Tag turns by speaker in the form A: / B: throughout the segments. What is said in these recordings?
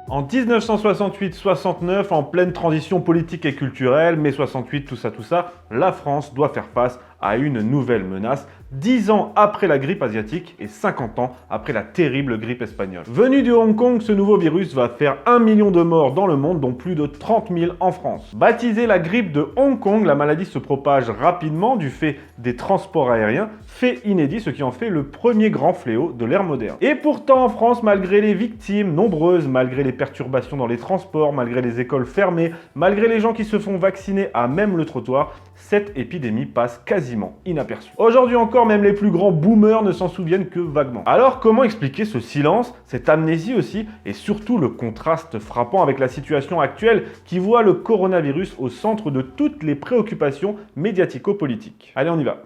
A: En 1968-69, en pleine transition politique et culturelle, mai 68, tout ça, la France doit faire face à une nouvelle menace, 10 ans après la grippe asiatique et 50 ans après la terrible grippe espagnole. Venu de Hong Kong, ce nouveau virus va faire 1 million de morts dans le monde, dont plus de 30 000 en France. Baptisée la grippe de Hong Kong, la maladie se propage rapidement du fait des transports aériens, fait inédit, ce qui en fait le premier grand fléau de l'ère moderne. Et pourtant, en France, malgré les victimes nombreuses, malgré les perturbations dans les transports, malgré les écoles fermées, malgré les gens qui se font vacciner à même le trottoir, cette épidémie passe quasiment inaperçue. Aujourd'hui encore, même les plus grands boomers ne s'en souviennent que vaguement. Alors comment expliquer ce silence, cette amnésie aussi, et surtout le contraste frappant avec la situation actuelle qui voit le coronavirus au centre de toutes les préoccupations médiatico-politiques? Allez, on y va.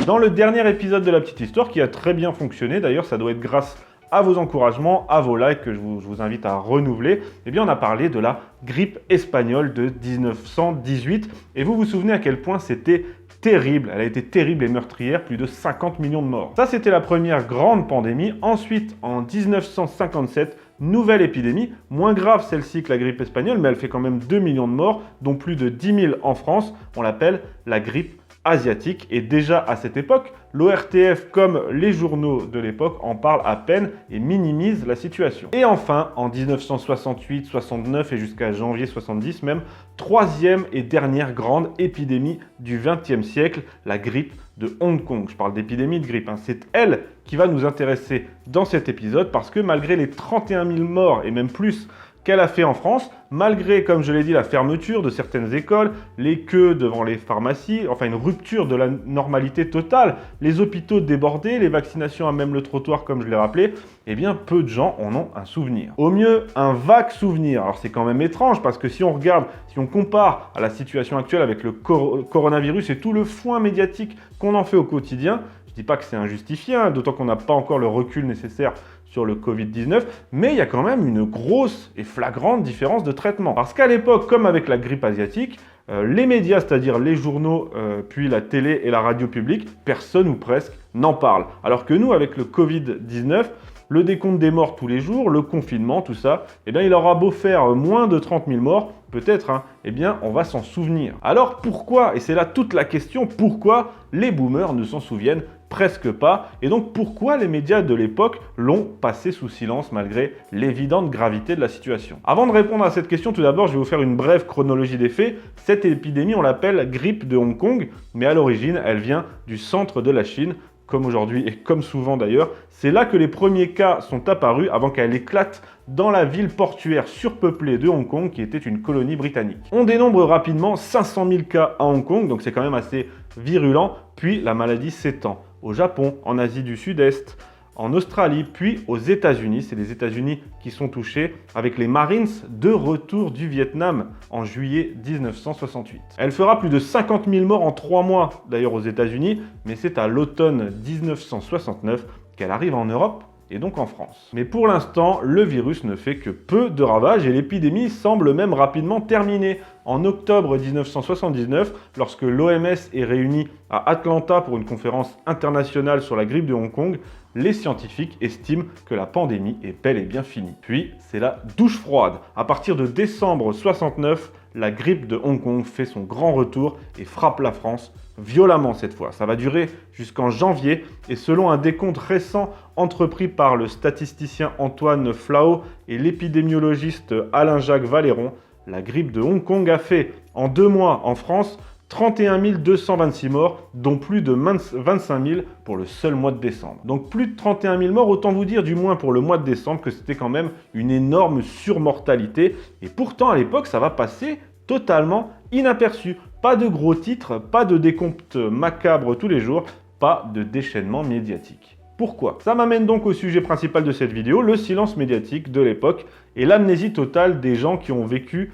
A: Dans le dernier épisode de La Petite Histoire, qui a très bien fonctionné, d'ailleurs ça doit être grâce à vos encouragements, à vos likes que je vous invite à renouveler, eh bien on a parlé de la grippe espagnole de 1918. Et vous vous souvenez à quel point c'était terrible, elle a été terrible et meurtrière, plus de 50 millions de morts. Ça c'était la première grande pandémie. Ensuite, en 1957, nouvelle épidémie, moins grave celle-ci que la grippe espagnole, mais elle fait quand même 2 millions de morts, dont plus de 10 000 en France. On l'appelle la grippe asiatique. Et déjà à cette époque, l'ORTF comme les journaux de l'époque en parlent à peine et minimisent la situation. Et enfin, en 1968, 69 et jusqu'à janvier 70 même, troisième et dernière grande épidémie du XXe siècle, la grippe de Hong Kong. Je parle d'épidémie de grippe, c'est elle qui va nous intéresser dans cet épisode parce que malgré les 31 000 morts et même plus qu'elle a fait en France, malgré, comme je l'ai dit, la fermeture de certaines écoles, les queues devant les pharmacies, enfin une rupture de la normalité totale, les hôpitaux débordés, les vaccinations à même le trottoir, comme je l'ai rappelé, eh bien peu de gens en ont un souvenir. Au mieux, un vague souvenir. Alors c'est quand même étrange parce que si on regarde, si on compare à la situation actuelle avec le coronavirus et tout le foin médiatique qu'on en fait au quotidien, je ne dis pas que c'est injustifié, d'autant qu'on n'a pas encore le recul nécessaire sur le Covid-19, mais il y a quand même une grosse et flagrante différence de traitement. Parce qu'à l'époque, comme avec la grippe asiatique, les médias, c'est-à-dire les journaux, puis la télé et la radio publique, personne ou presque n'en parle. Alors que nous, avec le Covid-19, le décompte des morts tous les jours, le confinement, tout ça, eh bien, il aura beau faire moins de 30 000 morts, peut-être, eh bien, on va s'en souvenir. Alors pourquoi, et c'est là toute la question, pourquoi les boomers ne s'en souviennent presque pas, et donc pourquoi les médias de l'époque l'ont passé sous silence malgré l'évidente gravité de la situation? Avant de répondre à cette question, tout d'abord, je vais vous faire une brève chronologie des faits. Cette épidémie, on l'appelle grippe de Hong Kong, mais à l'origine, elle vient du centre de la Chine, comme aujourd'hui et comme souvent d'ailleurs. C'est là que les premiers cas sont apparus avant qu'elle éclate dans la ville portuaire surpeuplée de Hong Kong, qui était une colonie britannique. On dénombre rapidement 500 000 cas à Hong Kong, donc c'est quand même assez virulent, puis la maladie s'étend au Japon, en Asie du Sud-Est, en Australie, puis aux États-Unis. C'est les États-Unis qui sont touchés, avec les Marines de retour du Vietnam en juillet 1968. Elle fera plus de 50 000 morts en 3 mois, d'ailleurs aux États-Unis, mais c'est à l'automne 1969 qu'elle arrive en Europe et donc en France. Mais pour l'instant, le virus ne fait que peu de ravages et l'épidémie semble même rapidement terminée. En octobre 1979, lorsque l'OMS est réunie à Atlanta pour une conférence internationale sur la grippe de Hong Kong, les scientifiques estiment que la pandémie est bel et bien finie. Puis, c'est la douche froide. À partir de décembre 69, la grippe de Hong Kong fait son grand retour et frappe la France violemment cette fois. Ça va durer jusqu'en janvier et selon un décompte récent entrepris par le statisticien Antoine Flau et l'épidémiologiste Alain-Jacques Valéron, la grippe de Hong Kong a fait en 2 mois en France 31 226 morts, dont plus de 25 000 pour le seul mois de décembre. Donc plus de 31 000 morts, autant vous dire du moins pour le mois de décembre que c'était quand même une énorme surmortalité. Et pourtant à l'époque ça va passer totalement inaperçu. Pas de gros titres, pas de décompte macabre tous les jours, pas de déchaînement médiatique. Pourquoi? Ça m'amène donc au sujet principal de cette vidéo, le silence médiatique de l'époque et l'amnésie totale des gens qui ont vécu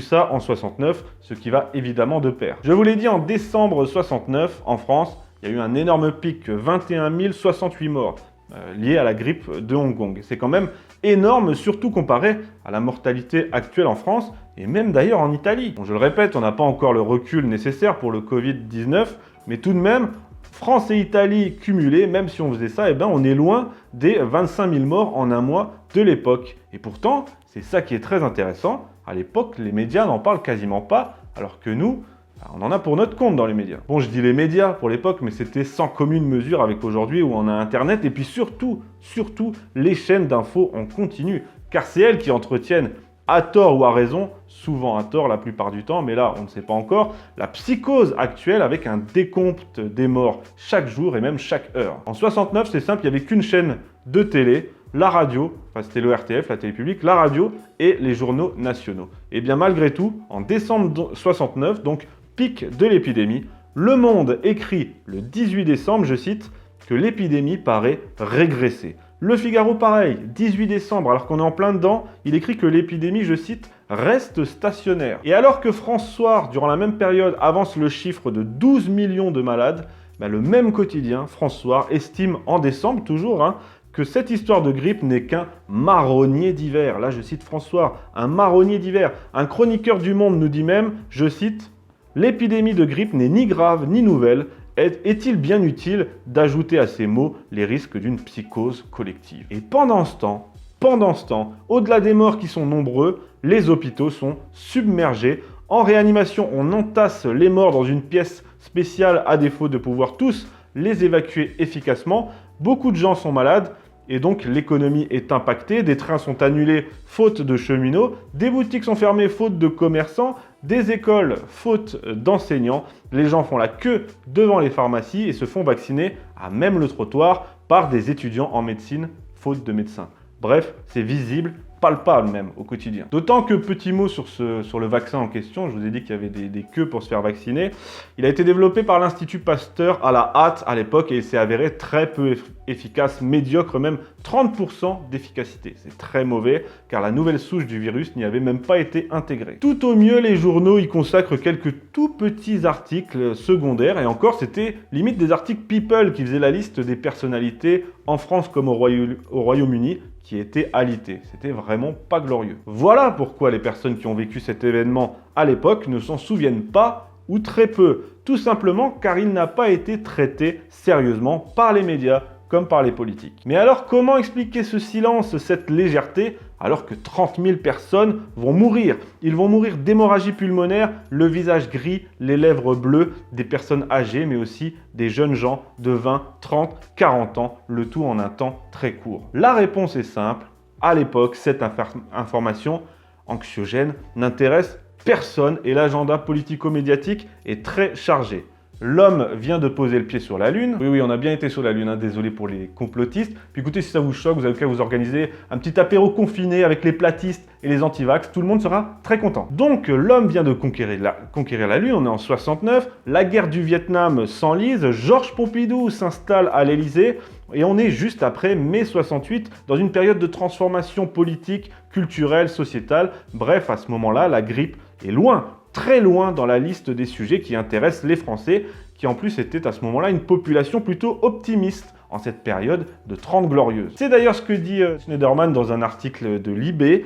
A: ça en 69, ce qui va évidemment de pair. Je vous l'ai dit, en décembre 69, en France, il y a eu un énorme pic, 21 068 morts. liées à la grippe de Hong Kong. C'est quand même énorme, surtout comparé à la mortalité actuelle en France et même d'ailleurs en Italie. Bon, je le répète, on n'a pas encore le recul nécessaire pour le Covid-19, mais tout de même, France et Italie cumulés, même si on faisait ça, eh ben, on est loin des 25 000 morts en un mois de l'époque. Et pourtant, c'est ça qui est très intéressant, à l'époque, les médias n'en parlent quasiment pas, alors que nous, on en a pour notre compte dans les médias. Bon, je dis les médias pour l'époque, mais c'était sans commune mesure avec aujourd'hui où on a Internet, et puis surtout, les chaînes d'infos en continu, car c'est elles qui entretiennent, à tort ou à raison, souvent à tort la plupart du temps, mais là on ne sait pas encore, la psychose actuelle avec un décompte des morts chaque jour et même chaque heure. En 69, c'est simple, il n'y avait qu'une chaîne de télé, la radio, enfin c'était le RTF, la télé publique, la radio et les journaux nationaux. Et bien malgré tout, en décembre 69, donc pic de l'épidémie, Le Monde écrit le 18 décembre, je cite, que l'épidémie paraît régresser. Le Figaro, pareil, 18 décembre, alors qu'on est en plein dedans, il écrit que l'épidémie, je cite, reste stationnaire. Et alors que France Soir, durant la même période, avance le chiffre de 12 millions de malades, ben le même quotidien, France Soir, estime en décembre, toujours, que cette histoire de grippe n'est qu'un marronnier d'hiver. Là, je cite France Soir, un marronnier d'hiver. Un chroniqueur du Monde nous dit même, je cite, « L'épidémie de grippe n'est ni grave ni nouvelle. Est-il bien utile d'ajouter à ces mots les risques d'une psychose collective ?» Et pendant ce temps, au-delà des morts qui sont nombreux, les hôpitaux sont submergés. En réanimation, on entasse les morts dans une pièce spéciale à défaut de pouvoir tous les évacuer efficacement. Beaucoup de gens sont malades et donc l'économie est impactée. Des trains sont annulés faute de cheminots, des boutiques sont fermées faute de commerçants, des écoles faute d'enseignants. Les gens font la queue devant les pharmacies et se font vacciner à même le trottoir par des étudiants en médecine faute de médecins. Bref, c'est visible, palpable même au quotidien. D'autant que, petit mot sur le vaccin en question, je vous ai dit qu'il y avait des queues pour se faire vacciner. Il a été développé par l'Institut Pasteur à la hâte à l'époque et il s'est avéré très peu efficace, médiocre, même 30% d'efficacité. C'est très mauvais car la nouvelle souche du virus n'y avait même pas été intégrée. Tout au mieux, les journaux y consacrent quelques tout petits articles secondaires et encore, c'était limite des articles People qui faisaient la liste des personnalités en France comme au Royaume-Uni qui étaient alitées. C'était vraiment pas glorieux. Voilà pourquoi les personnes qui ont vécu cet événement à l'époque ne s'en souviennent pas ou très peu. Tout simplement car il n'a pas été traité sérieusement par les médias comme par les politiques. Mais alors comment expliquer ce silence, cette légèreté, alors que 30 000 personnes vont mourir? Ils vont mourir d'hémorragie pulmonaire, le visage gris, les lèvres bleues, des personnes âgées, mais aussi des jeunes gens de 20, 30, 40 ans, le tout en un temps très court. La réponse est simple. À l'époque, cette information anxiogène n'intéresse personne et l'agenda politico-médiatique est très chargé. L'homme vient de poser le pied sur la Lune. Oui, on a bien été sur la Lune, désolé pour les complotistes. Puis écoutez, si ça vous choque, vous avez qu'à vous organiser un petit apéro confiné avec les platistes et les antivax. Tout le monde sera très content. Donc, l'homme vient de conquérir la Lune, on est en 69. La guerre du Vietnam s'enlise. Georges Pompidou s'installe à l'Élysée. Et on est juste après mai 68, dans une période de transformation politique, culturelle, sociétale. Bref, à ce moment-là, la grippe est loin, très loin dans la liste des sujets qui intéressent les Français, qui en plus étaient à ce moment-là une population plutôt optimiste en cette période de 30 glorieuses. C'est d'ailleurs ce que dit Schneiderman dans un article de Libé.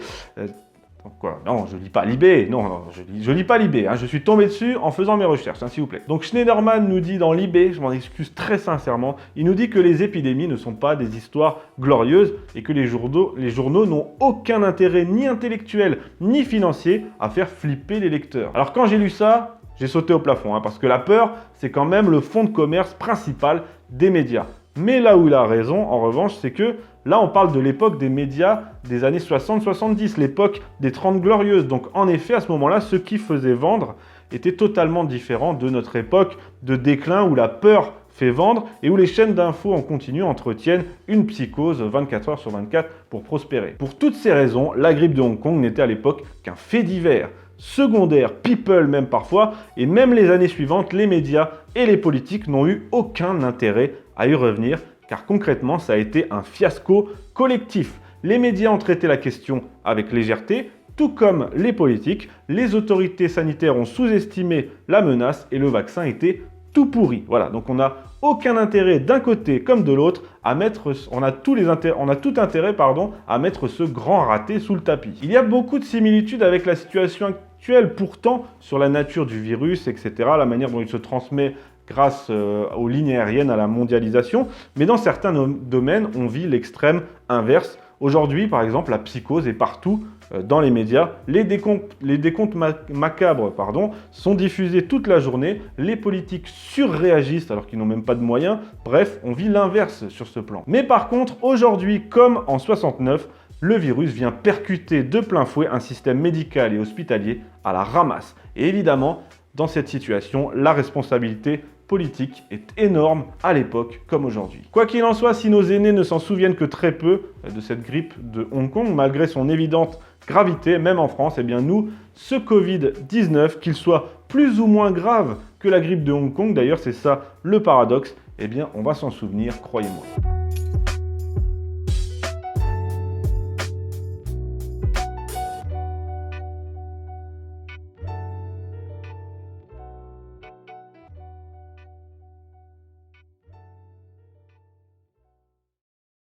A: Quoi? Non, je lis pas Libé, non, je lis pas Libé, je suis tombé dessus en faisant mes recherches, s'il vous plaît. Donc Schneiderman nous dit dans Libé, je m'en excuse très sincèrement, il nous dit que les épidémies ne sont pas des histoires glorieuses et que les journaux n'ont aucun intérêt ni intellectuel ni financier à faire flipper les lecteurs. Alors quand j'ai lu ça, j'ai sauté au plafond, parce que la peur, c'est quand même le fonds de commerce principal des médias. Mais là où il a raison, en revanche, c'est que là, on parle de l'époque des médias des années 60-70, l'époque des 30 glorieuses. Donc, en effet, à ce moment-là, ce qui faisait vendre était totalement différent de notre époque de déclin où la peur fait vendre et où les chaînes d'infos en continu entretiennent une psychose 24 heures sur 24 pour prospérer. Pour toutes ces raisons, la grippe de Hong Kong n'était à l'époque qu'un fait divers, secondaire, people même parfois, et même les années suivantes, les médias et les politiques n'ont eu aucun intérêt à y revenir, car concrètement, ça a été un fiasco collectif. Les médias ont traité la question avec légèreté, tout comme les politiques. Les autorités sanitaires ont sous-estimé la menace et le vaccin était tout pourri. Voilà, donc on n'a aucun intérêt d'un côté comme de l'autre à mettre, on a tout intérêt à mettre ce grand raté sous le tapis. Il y a beaucoup de similitudes avec la situation actuelle pourtant sur la nature du virus, etc., la manière dont il se transmet grâce aux lignes aériennes, à la mondialisation, mais dans certains domaines, on vit l'extrême inverse. Aujourd'hui, par exemple, la psychose est partout dans les médias. Les décomptes macabres sont diffusés toute la journée. Les politiques surréagissent alors qu'ils n'ont même pas de moyens. Bref, on vit l'inverse sur ce plan. Mais par contre, aujourd'hui, comme en 69, le virus vient percuter de plein fouet un système médical et hospitalier à la ramasse. Et évidemment, dans cette situation, la responsabilité politique est énorme à l'époque comme aujourd'hui. Quoi qu'il en soit, si nos aînés ne s'en souviennent que très peu de cette grippe de Hong Kong, malgré son évidente gravité, même en France, eh bien nous, ce Covid-19, qu'il soit plus ou moins grave que la grippe de Hong Kong, d'ailleurs c'est ça le paradoxe, eh bien on va s'en souvenir, croyez-moi.